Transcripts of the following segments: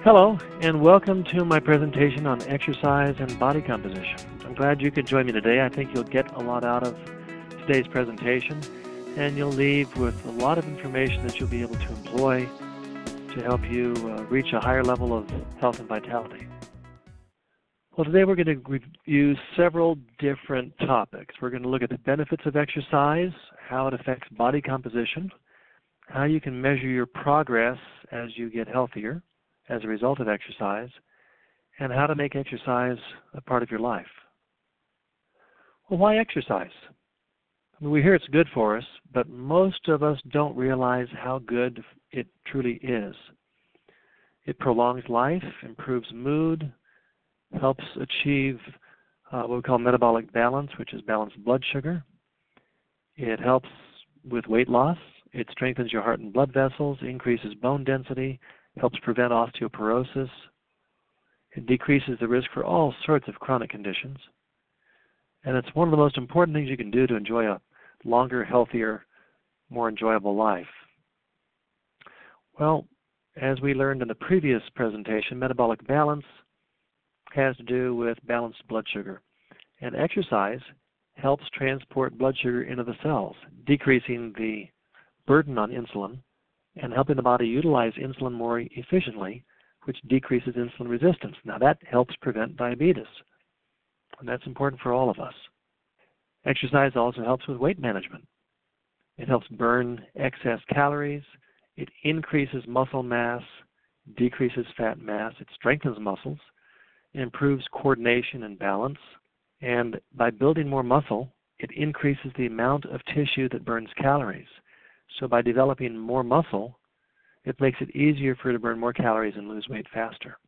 Hello, and welcome to my presentation on exercise and body composition. I'm glad you could join me today. I think you'll get a lot out of today's presentation, and you'll leave with a lot of information that you'll be able to employ to help you reach a higher level of health and vitality. Well, today we're going to review several different topics. We're going to look at the benefits of exercise, how it affects body composition, how you can measure your progress as you get healthier as a result of exercise, and how to make exercise a part of your life. Well, why exercise? I mean, we hear it's good for us, but most of us don't realize how good it truly is. It prolongs life, improves mood, helps achieve what we call metabolic balance, which is balanced blood sugar. It helps with weight loss. It strengthens your heart and blood vessels, increases bone density, helps prevent osteoporosis. It decreases the risk for all sorts of chronic conditions. And it's one of the most important things you can do to enjoy a longer, healthier, more enjoyable life. Well, as we learned in the previous presentation, metabolic balance has to do with balanced blood sugar. And exercise helps transport blood sugar into the cells, decreasing the burden on insulin and helping the body utilize insulin more efficiently, which decreases insulin resistance. Now that helps prevent diabetes, and that's important for all of us. Exercise also helps with weight management. It helps burn excess calories. It increases muscle mass, decreases fat mass. It strengthens muscles. It improves coordination and balance. And by building more muscle, it increases the amount of tissue that burns calories. So by developing more muscle, it makes it easier for you to burn more calories and lose weight faster.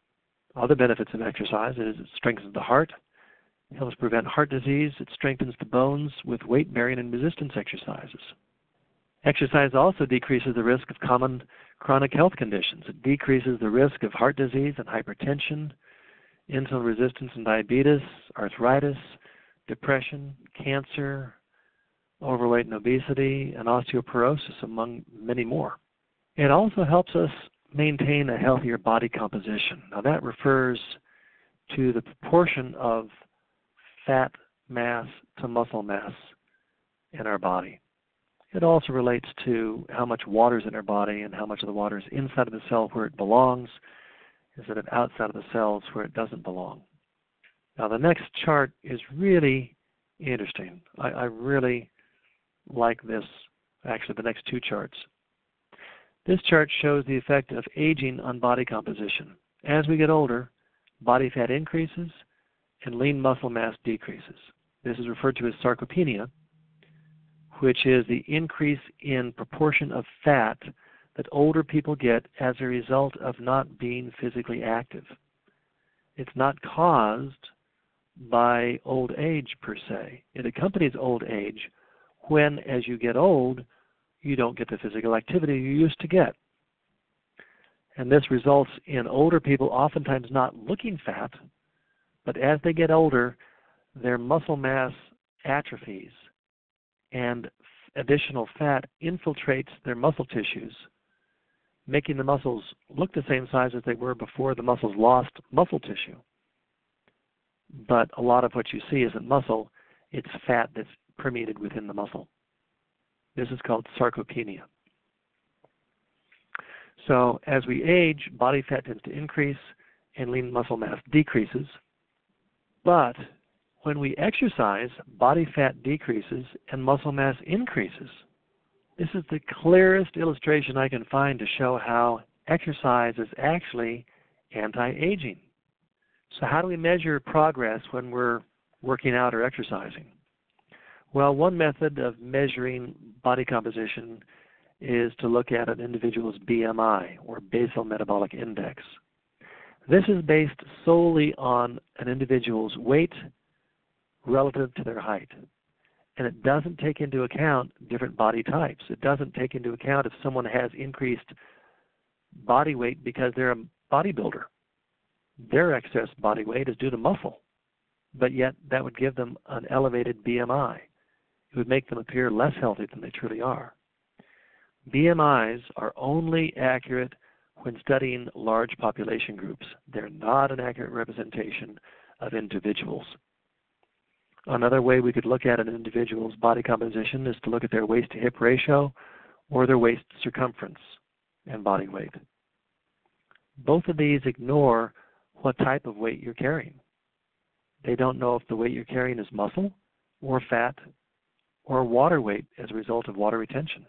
Other benefits of exercise is it strengthens the heart, it helps prevent heart disease, it strengthens the bones with weight-bearing and resistance exercises. Exercise also decreases the risk of common chronic health conditions. It decreases the risk of heart disease and hypertension, insulin resistance and diabetes, arthritis, depression, cancer, overweight and obesity, and osteoporosis, among many more. It also helps us maintain a healthier body composition. Now that refers to the proportion of fat mass to muscle mass in our body. It also relates to how much water is in our body and how much of the water is inside of the cell where it belongs instead of outside of the cells where it doesn't belong. Now the next chart is really interesting. I really like this, actually the next two charts. This chart shows the effect of aging on body composition. As we get older, body fat increases and lean muscle mass decreases. This is referred to as sarcopenia, which is the increase in proportion of fat that older people get as a result of not being physically active. It's not caused by old age per se. It accompanies old age when, as you get old, you don't get the physical activity you used to get. And this results in older people oftentimes not looking fat, but as they get older, their muscle mass atrophies and additional fat infiltrates their muscle tissues, making the muscles look the same size as they were before the muscles lost muscle tissue. But a lot of what you see isn't muscle, it's fat that's permeated within the muscle. This is called sarcopenia. So as we age, body fat tends to increase and lean muscle mass decreases. But when we exercise, body fat decreases and muscle mass increases. This is the clearest illustration I can find to show how exercise is actually anti-aging. So how do we measure progress when we're working out or exercising? Well, one method of measuring body composition is to look at an individual's BMI, or basal metabolic index. This is based solely on an individual's weight relative to their height. And it doesn't take into account different body types. It doesn't take into account if someone has increased body weight because they're a bodybuilder. Their excess body weight is due to muscle, but yet that would give them an elevated BMI. It would make them appear less healthy than they truly are. BMIs are only accurate when studying large population groups. They're not an accurate representation of individuals. Another way we could look at an individual's body composition is to look at their waist to hip ratio or their waist circumference and body weight. Both of these ignore what type of weight you're carrying. They don't know if the weight you're carrying is muscle or fat or water weight as a result of water retention.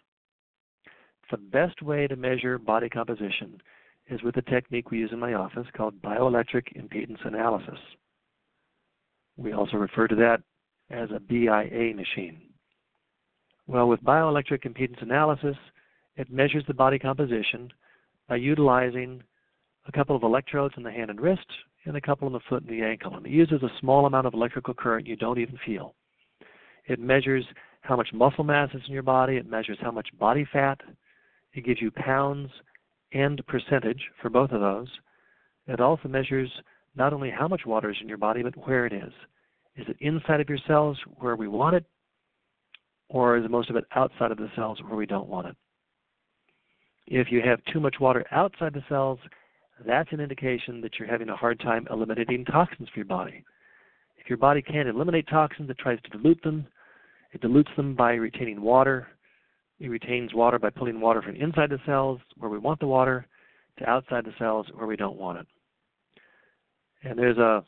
The best way to measure body composition is with a technique we use in my office called bioelectric impedance analysis. We also refer to that as a BIA machine. Well, with bioelectric impedance analysis, it measures the body composition by utilizing a couple of electrodes in the hand and wrist and a couple in the foot and the ankle. And it uses a small amount of electrical current you don't even feel. It measures how much muscle mass is in your body. It measures how much body fat. It gives you pounds and percentage for both of those. It also measures not only how much water is in your body, but where it is. Is it inside of your cells where we want it, or is most of it outside of the cells where we don't want it? If you have too much water outside the cells, that's an indication that you're having a hard time eliminating toxins from your body. If your body can't eliminate toxins, it tries to dilute them. It dilutes them by retaining water. It retains water by pulling water from inside the cells where we want the water to outside the cells where we don't want it. And there's a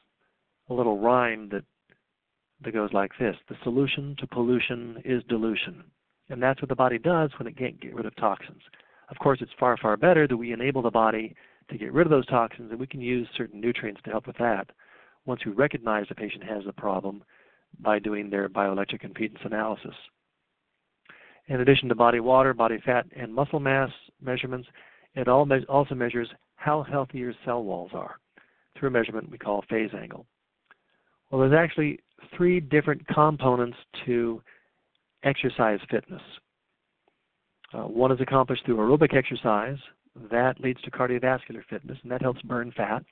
little rhyme that goes like this: the solution to pollution is dilution. And that's what the body does when it can't get rid of toxins. Of course, it's far, far better that we enable the body to get rid of those toxins, and we can use certain nutrients to help with that once we recognize the patient has a problem by doing their bioelectric impedance analysis. In addition to body water, body fat, and muscle mass measurements, it also measures how healthy your cell walls are through a measurement we call phase angle. Well, there's actually 3 different components to exercise fitness. One is accomplished through aerobic exercise. That leads to cardiovascular fitness, and that helps burn fat.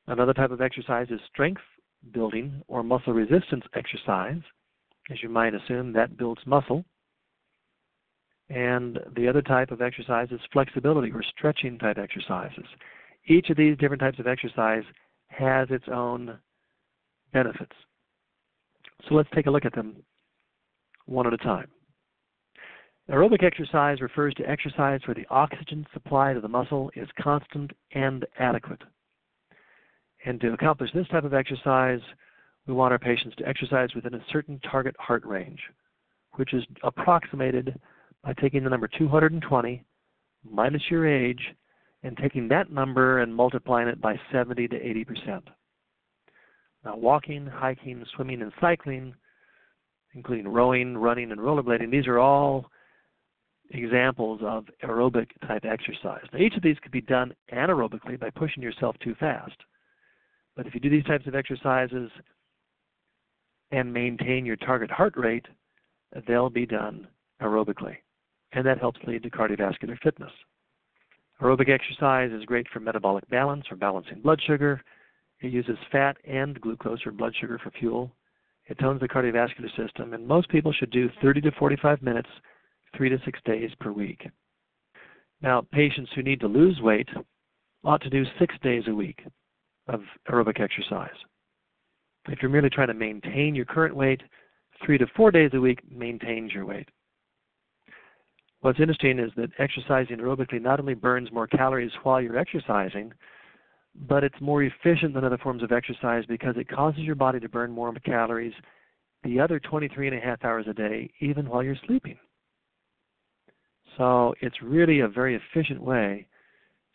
Another type of exercise is strength building or muscle resistance exercise. As you might assume, that builds muscle. And the other type of exercise is flexibility or stretching type exercises. Each of these different types of exercise has its own benefits. So let's take a look at them one at a time. Aerobic exercise refers to exercise where the oxygen supply to the muscle is constant and adequate. And to accomplish this type of exercise, we want our patients to exercise within a certain target heart range, which is approximated by taking the number 220 minus your age and taking that number and multiplying it by 70 to 80%. Now, walking, hiking, swimming, and cycling, including rowing, running, and rollerblading, these are all examples of aerobic type exercise. Now, each of these could be done anaerobically by pushing yourself too fast. But if you do these types of exercises and maintain your target heart rate, they'll be done aerobically. And that helps lead to cardiovascular fitness. Aerobic exercise is great for metabolic balance or balancing blood sugar. It uses fat and glucose or blood sugar for fuel. It tones the cardiovascular system, and most people should do 30 to 45 minutes, 3 to 6 days per week. Now, patients who need to lose weight ought to do 6 days a week of aerobic exercise. If you're merely trying to maintain your current weight, 3 to 4 days a week maintains your weight. What's interesting is that exercising aerobically not only burns more calories while you're exercising, but it's more efficient than other forms of exercise because it causes your body to burn more calories the other 23 and a half hours a day, even while you're sleeping. So it's really a very efficient way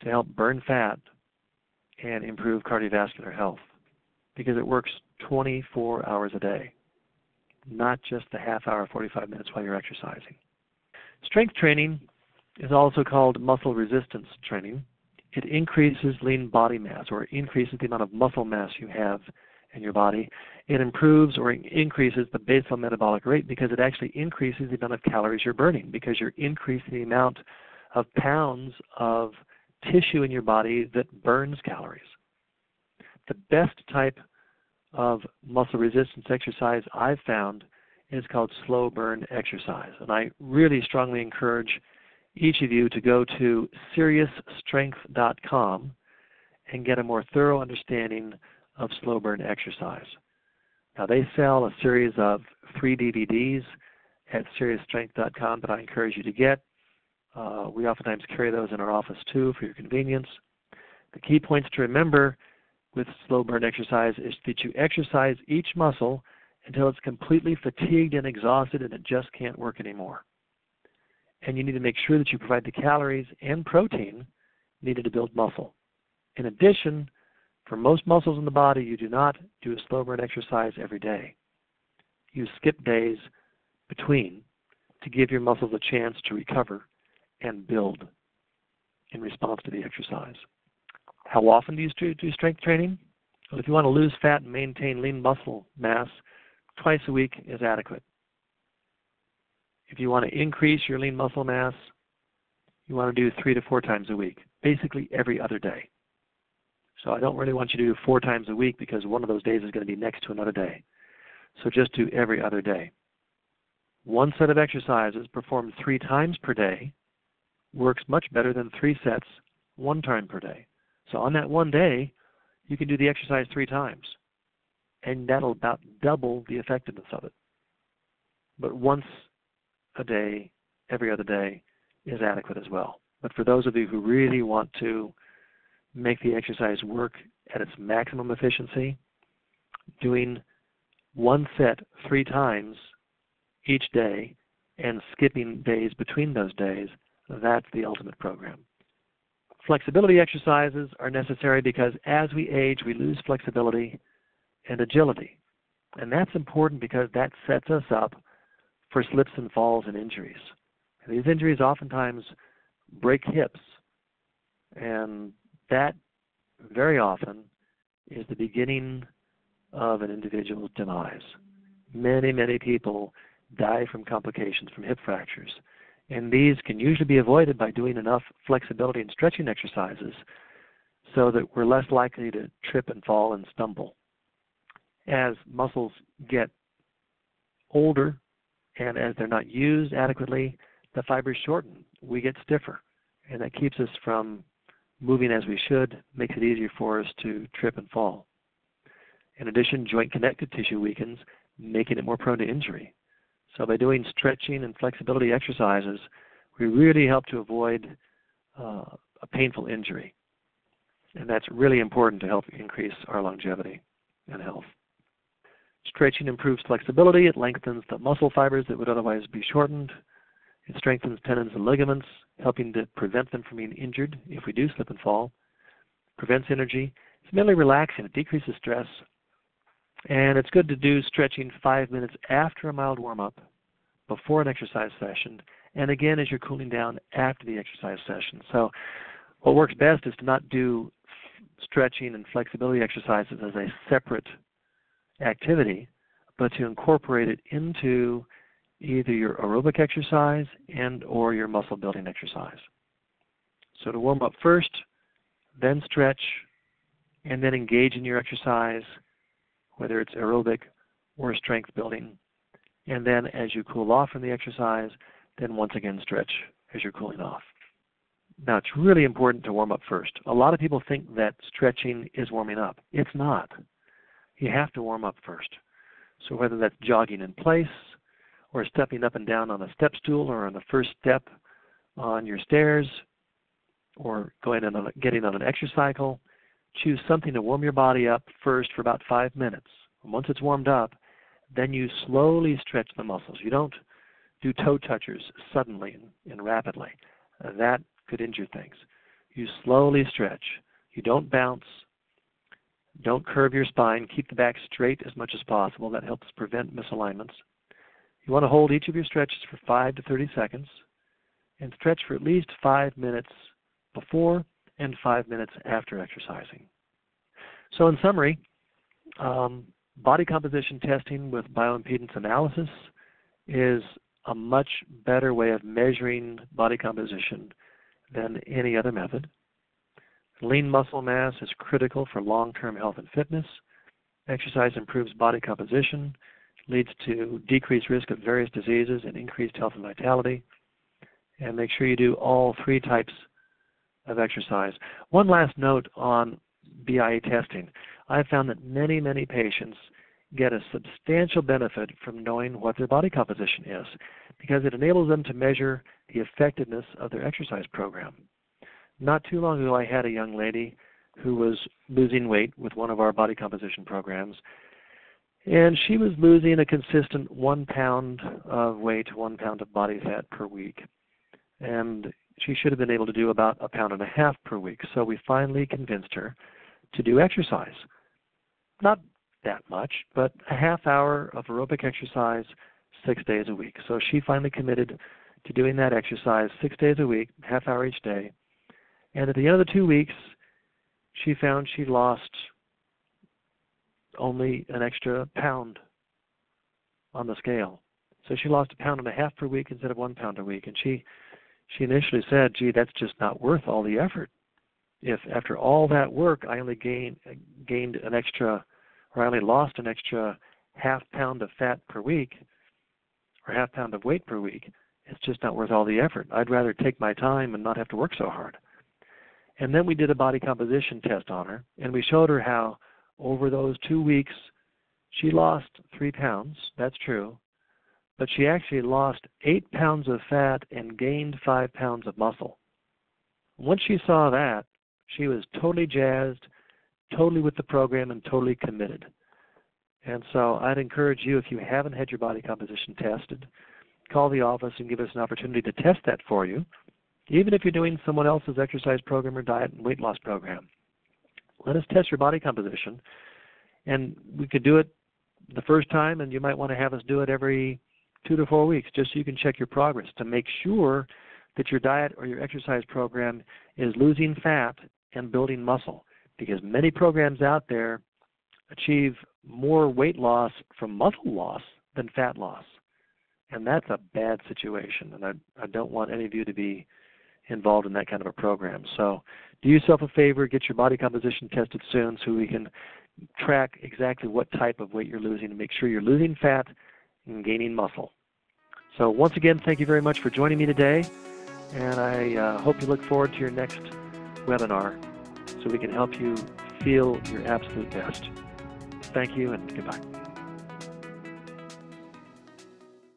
to help burn fat and improve cardiovascular health because it works 24 hours a day, not just the half hour, 45 minutes while you're exercising. Strength training is also called muscle resistance training. It increases lean body mass or increases the amount of muscle mass you have in your body. It improves or increases the basal metabolic rate because it actually increases the amount of calories you're burning because you're increasing the amount of pounds of tissue in your body that burns calories. The best type of muscle resistance exercise I've found is called slow burn exercise. And I really strongly encourage each of you to go to seriousstrength.com and get a more thorough understanding of slow burn exercise. Now, they sell a series of 3 DVDs at seriousstrength.com that I encourage you to get. We oftentimes carry those in our office too for your convenience. The key points to remember with slow burn exercise is that you exercise each muscle until it's completely fatigued and exhausted and it just can't work anymore. And you need to make sure that you provide the calories and protein needed to build muscle. In addition, for most muscles in the body, you do not do a slow burn exercise every day. You skip days between to give your muscles a chance to recover and build in response to the exercise. How often do you do strength training? Well, if you want to lose fat and maintain lean muscle mass, twice a week is adequate. If you want to increase your lean muscle mass, you want to do 3 to 4 times a week, basically every other day. So I don't really want you to do 4 times a week because one of those days is going to be next to another day. So just do every other day. One set of exercises performed 3 times per day works much better than 3 sets 1 time per day. So on that one day, you can do the exercise 3 times, and that'll about double the effectiveness of it. But once a day, every other day, is adequate as well. But for those of you who really want to make the exercise work at its maximum efficiency, doing 1 set 3 times each day and skipping days between those days, that's the ultimate program. Flexibility exercises are necessary because as we age, we lose flexibility and agility. And that's important because that sets us up for slips and falls and injuries. These injuries oftentimes break hips, and that very often is the beginning of an individual's demise. Many, many people die from complications from hip fractures. And these can usually be avoided by doing enough flexibility and stretching exercises so that we're less likely to trip and fall and stumble. As muscles get older and as they're not used adequately, the fibers shorten. We get stiffer, and that keeps us from moving as we should, makes it easier for us to trip and fall. In addition, joint connective tissue weakens, making it more prone to injury. So by doing stretching and flexibility exercises, we really help to avoid a painful injury. And that's really important to help increase our longevity and health. Stretching improves flexibility. It lengthens the muscle fibers that would otherwise be shortened. It strengthens tendons and ligaments, helping to prevent them from being injured if we do slip and fall. Prevents energy. It's mentally relaxing. It decreases stress. And it's good to do stretching 5 minutes after a mild warm-up, before an exercise session, and again as you're cooling down after the exercise session. So what works best is to not do stretching and flexibility exercises as a separate activity, but to incorporate it into either your aerobic exercise and or your muscle building exercise. So to warm up first, then stretch, and then engage in your exercise, whether it's aerobic or strength building. And then as you cool off from the exercise, then once again stretch as you're cooling off. Now, it's really important to warm up first. A lot of people think that stretching is warming up. It's not. You have to warm up first. So whether that's jogging in place or stepping up and down on a step stool or on the first step on your stairs or getting on an exercycle, choose something to warm your body up first for about 5 minutes. And once it's warmed up, then you slowly stretch the muscles. You don't do toe touchers suddenly and rapidly. That could injure things. You slowly stretch. You don't bounce. Don't curve your spine. Keep the back straight as much as possible. That helps prevent misalignments. You want to hold each of your stretches for 5 to 30 seconds and stretch for at least 5 minutes before and 5 minutes after exercising. So in summary, body composition testing with bioimpedance analysis is a much better way of measuring body composition than any other method. Lean muscle mass is critical for long-term health and fitness. Exercise improves body composition, leads to decreased risk of various diseases and increased health and vitality. and make sure you do all 3 types of exercise. One last note on BIA testing. I've found that many, many patients get a substantial benefit from knowing what their body composition is, because it enables them to measure the effectiveness of their exercise program. Not too long ago, I had a young lady who was losing weight with one of our body composition programs, and she was losing a consistent 1 pound of weight, 1 pound of body fat per week. And she should have been able to do about 1.5 pounds per week. So we finally convinced her to do exercise. Not that much, but a half hour of aerobic exercise 6 days a week. So she finally committed to doing that exercise 6 days a week, half hour each day. And at the end of the 2 weeks, she found she lost only an extra pound on the scale. So she lost 1.5 pounds per week instead of 1 pound a week. And she initially said, gee, that's just not worth all the effort. If after all that work I only gained an extra, or I only lost an extra half pound of fat per week, or half pound of weight per week, it's just not worth all the effort. I'd rather take my time and not have to work so hard. And then we did a body composition test on her, and we showed her how over those 2 weeks she lost 3 pounds, that's true, but she actually lost 8 pounds of fat and gained 5 pounds of muscle. Once she saw that, she was totally jazzed, totally with the program, and totally committed. And so I'd encourage you, if you haven't had your body composition tested, call the office and give us an opportunity to test that for you, even if you're doing someone else's exercise program or diet and weight loss program. Let us test your body composition, and we could do it the first time, and you might want to have us do it every 2 to 4 weeks, just so you can check your progress to make sure that your diet or your exercise program is losing fat and building muscle, because many programs out there achieve more weight loss from muscle loss than fat loss. And that's a bad situation, and I don't want any of you to be involved in that kind of a program. So do yourself a favor, get your body composition tested soon so we can track exactly what type of weight you're losing and make sure you're losing fat and gaining muscle. So once again, thank you very much for joining me today, and I hope you look forward to your next webinar so we can help you feel your absolute best. Thank you, and goodbye.